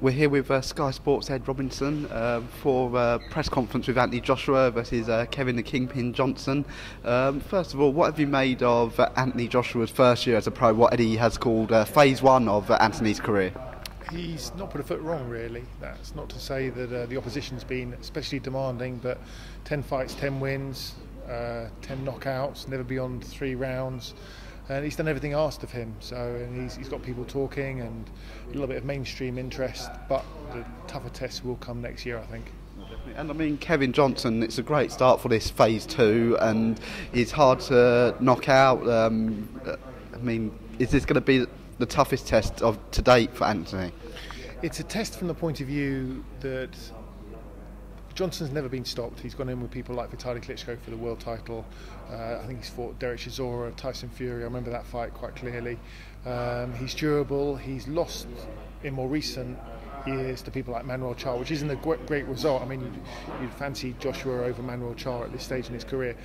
We're here with Sky Sports Ed Robinson for a press conference with Anthony Joshua versus Kevin the Kingpin Johnson. First of all, what have you made of Anthony Joshua's first year as a pro, what Eddie has called phase one of Anthony's career? He's not put a foot wrong, really. That's not to say that the opposition's been especially demanding, but 10 fights, 10 wins, 10 knockouts, never beyond 3 rounds. And he's done everything asked of him, and he's got people talking and a little bit of mainstream interest, but the tougher tests will come next year, I think. And I mean, Kevin Johnson, it's a great start for this phase two, and it's hard to knock out. I mean, is this going to be the toughest test of to date for Anthony? It's a test from the point of view that Johnson's never been stopped. He's gone in with people like Vitaly Klitschko for the world title. I think he's fought Derek Chisora, Tyson Fury. I remember that fight quite clearly. He's durable. He's lost in more recent years to people like Manuel Charr, which isn't a great result. I mean, you'd fancy Joshua over Manuel Charr at this stage in his career.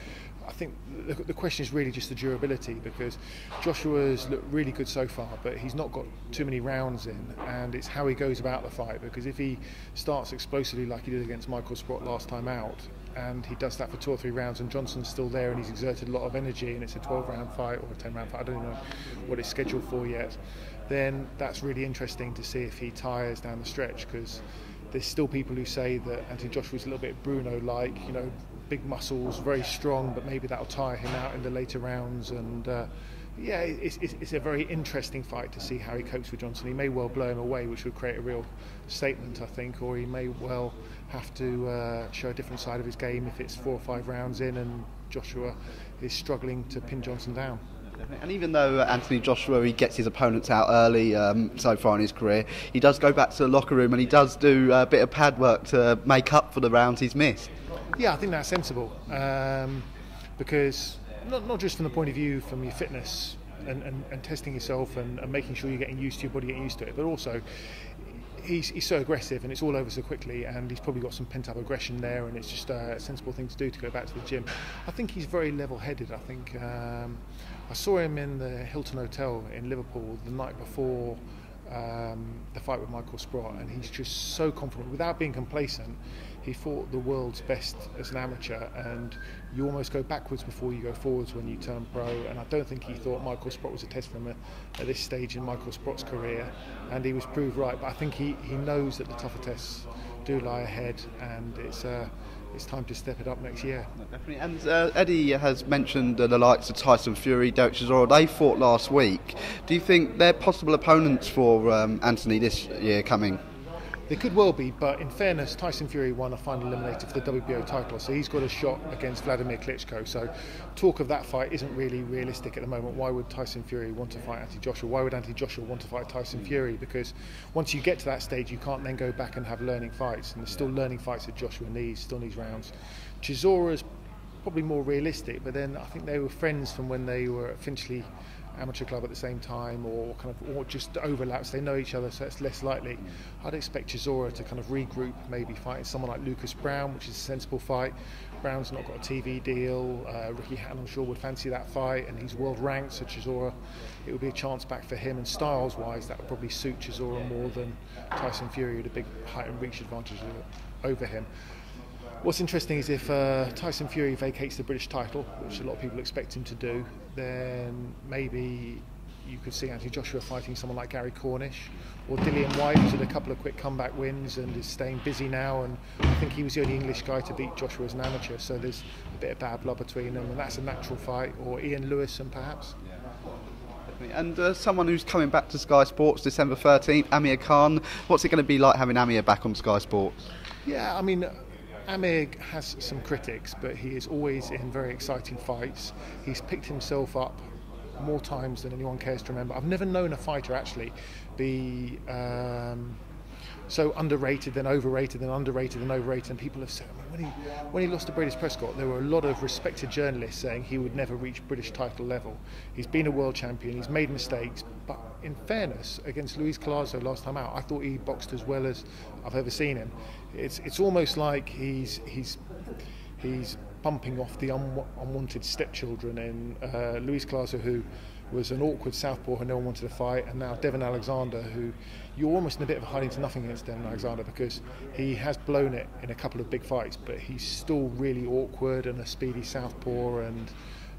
I think the question is really just the durability, because Joshua's looked really good so far, but he's not got too many rounds in, and it's how he goes about the fight, because if he starts explosively like he did against Michael Sprott last time out, and he does that for 2 or 3 rounds and Johnson's still there and he's exerted a lot of energy and it's a 12-round fight or a 10-round fight, I don't know what it's scheduled for yet, then that's really interesting to see if he tires down the stretch, because there's still people who say that Anthony Joshua's a little bit Bruno-like, you know, big muscles, very strong, but maybe that'll tire him out in the later rounds. And yeah, it's a very interesting fight to see how he copes with Johnson. He may well blow him away, which would create a real statement, I think, or he may well have to show a different side of his game if it's 4 or 5 rounds in and Joshua is struggling to pin Johnson down. And even though Anthony Joshua, he gets his opponents out early so far in his career, he does go back to the locker room and he does do a bit of pad work to make up for the rounds he's missed. Yeah, I think that's sensible, because not just from the point of view from your fitness and testing yourself and making sure you're getting used to your body, getting used to it, but also he's so aggressive and it's all over so quickly, and he's probably got some pent-up aggression there, and it's just a sensible thing to do to go back to the gym. I think he's very level-headed. I think I saw him in the Hilton Hotel in Liverpool the night before the fight with Michael Sprott, and he's just so confident without being complacent. He fought the world's best as an amateur, and you almost go backwards before you go forwards when you turn pro, and I don't think he thought Michael Sprott was a test for him at this stage in Michael Sprott's career, and he was proved right. But I think he knows that the tougher tests do lie ahead, and it's time to step it up next year. Definitely. And Eddie has mentioned the likes of Tyson Fury, Derek Chisora. They fought last week. Do you think they're possible opponents for Anthony this year coming? They could well be, but in fairness, Tyson Fury won a final eliminator for the WBO title, so he's got a shot against Vladimir Klitschko. So talk of that fight isn't really realistic at the moment. Why would Tyson Fury want to fight Anthony Joshua? Why would Anthony Joshua want to fight Tyson Fury? Because once you get to that stage, you can't then go back and have learning fights, and there's still learning fights that Joshua needs, still needs rounds. Chisora's probably more realistic, but then I think they were friends from when they were at Finchley Amateur Club at the same time, or just overlaps. They know each other, so it's less likely. I'd expect Chisora to kind of regroup, maybe fighting someone like Lucas Brown, which is a sensible fight. Brown's not got a TV deal. Ricky Hatton, I'm sure, would fancy that fight, and he's world ranked, so Chisora, it would be a chance back for him. And styles-wise, that would probably suit Chisora more than Tyson Fury with a big height and reach advantage over him. What's interesting is if Tyson Fury vacates the British title, which a lot of people expect him to do, then maybe you could see Anthony Joshua fighting someone like Gary Cornish or Dillian White, who's had a couple of quick comeback wins and is staying busy now, and I think he was the only English guy to beat Joshua as an amateur, so there's a bit of bad blood between them, and that's a natural fight. Or Ian Lewison perhaps. And someone who's coming back to Sky Sports December 13th, Amir Khan. What's it going to be like having Amir back on Sky Sports? Yeah, I mean, Amir has some critics, but he is always in very exciting fights. He's picked himself up more times than anyone cares to remember. I've never known a fighter actually be so underrated, then overrated, then underrated, then overrated. And people have said, when he lost to British Prescott, there were a lot of respected journalists saying he would never reach British title level. He's been a world champion, he's made mistakes, but in fairness, against Luis Collazo last time out, I thought he boxed as well as I've ever seen him. It's almost like he's bumping off the unwanted stepchildren in Luis Collazo, who was an awkward southpaw who no one wanted to fight, and now Devon Alexander, who you're almost in a bit of a hiding to nothing against Devon Alexander, because he has blown it in a couple of big fights, but he's still really awkward and a speedy southpaw, and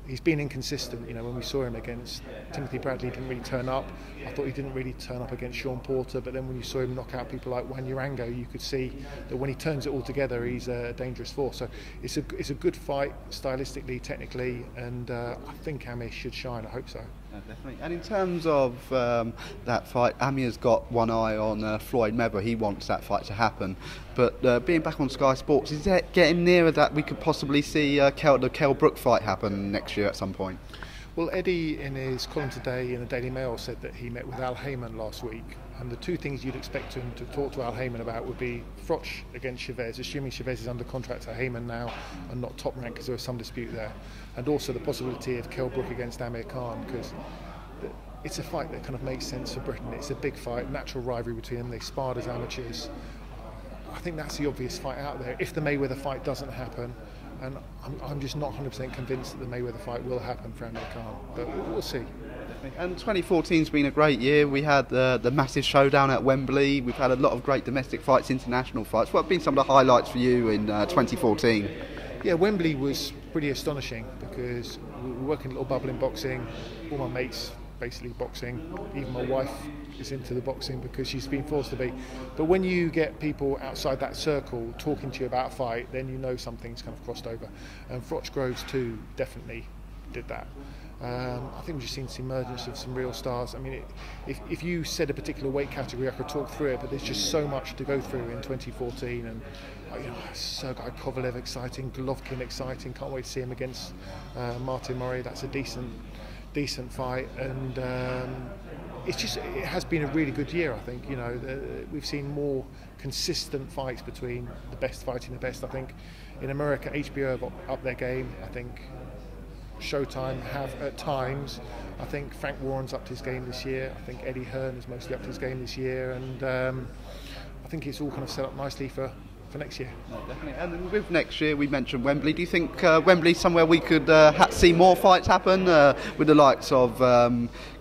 he's been inconsistent. You know, when we saw him against Timothy Bradley, he didn't really turn up. I thought he didn't really turn up against Sean Porter, but then when you saw him knock out people like Juan Urango, you could see that when he turns it all together, he's a dangerous force. So it's a good fight, stylistically, technically, and I think Amir should shine. I hope so. Definitely. And in terms of that fight, Amir's got one eye on Floyd Mayweather. He wants that fight to happen. But being back on Sky Sports, is that getting nearer that we could possibly see the Kell Brook fight happen next year at some point? Well, Eddie, in his column today in the Daily Mail, said that he met with Al Heyman last week, and the two things you'd expect him to talk to Al Heyman about would be Froch against Chavez, assuming Chavez is under contract to Heyman now and not top rank because there was some dispute there, and also the possibility of Kell Brook against Amir Khan, because it's a fight that kind of makes sense for Britain. It's a big fight, natural rivalry between them. They sparred as amateurs. I think that's the obvious fight out there. If the Mayweather fight doesn't happen, and I'm just not 100% convinced that the Mayweather fight will happen for Amir Khan, but we'll see. And 2014's been a great year. We had the massive showdown at Wembley. We've had a lot of great domestic fights, international fights. What have been some of the highlights for you in 2014? Yeah, Wembley was pretty astonishing because we were working a little bubble in boxing. All my mates basically boxing. Even my wife is into the boxing because she's been forced to be. But when you get people outside that circle talking to you about a fight, then you know something's kind of crossed over. And Froch Groves too definitely did that. I think we've just seen the emergence of some real stars. I mean, if you said a particular weight category, I could talk through it, but there's just so much to go through in 2014. And Sergei Kovalev exciting, Golovkin exciting. Can't wait to see him against Martin Murray. That's a decent fight, and it has been a really good year. I think we've seen more consistent fights between the best fighting the best. I think in America, HBO have upped their game. I think Showtime have at times. I think Frank Warren's upped his game this year. I think Eddie Hearn has mostly upped his game this year, and I think it's all kind of set up nicely for next year. No, definitely. And with next year, we mentioned Wembley. Do you think Wembley's somewhere we could see more fights happen with the likes of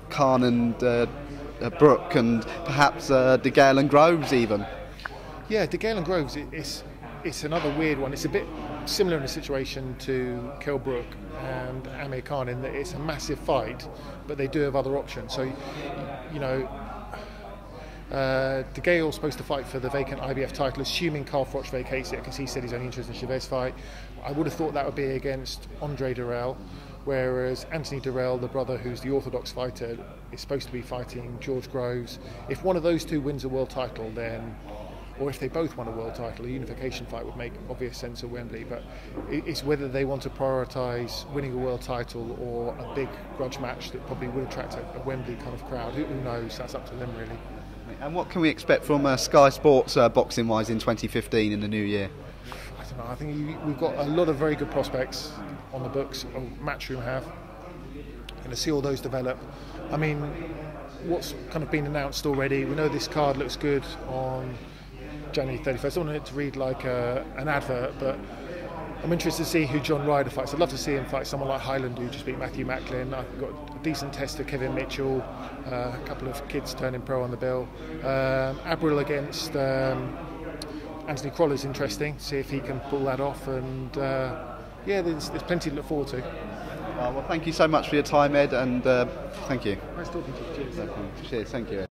Khan and Brook and perhaps De Gale and Groves even? Yeah, De Gale and Groves, it's another weird one. It's a bit similar in a situation to Kell Brook and Amir Khan in that it's a massive fight, but they do have other options. So, De Gale's supposed to fight for the vacant IBF title, assuming Carl Froch vacates it, because he said he's only interested in Chavez fight. I would have thought that would be against Andre Durrell, whereas Anthony Durrell, the brother who's the orthodox fighter, is supposed to be fighting George Groves. If one of those two wins a world title, then, or if they both won a world title, a unification fight would make obvious sense at Wembley. But it's whether they want to prioritise winning a world title or a big grudge match that probably would attract a Wembley kind of crowd. Who knows? That's up to them, really. And what can we expect from Sky Sports boxing-wise in 2015 in the new year? I don't know. I think we've got a lot of very good prospects on the books. Matchroom have. Going to see all those develop. I mean, what's kind of been announced already? We know this card looks good on January 31st. I don't want it to read like an advert, but I'm interested to see who John Ryder fights. I'd love to see him fight someone like Highland, who just beat Matthew Macklin. I've got a decent test of Kevin Mitchell, a couple of kids turning pro on the bill. Abril against Anthony Croll is interesting, see if he can pull that off. And there's plenty to look forward to. Well, thank you so much for your time, Ed, and thank you. Nice talking to you. Cheers. Cheers, thank you, Ed.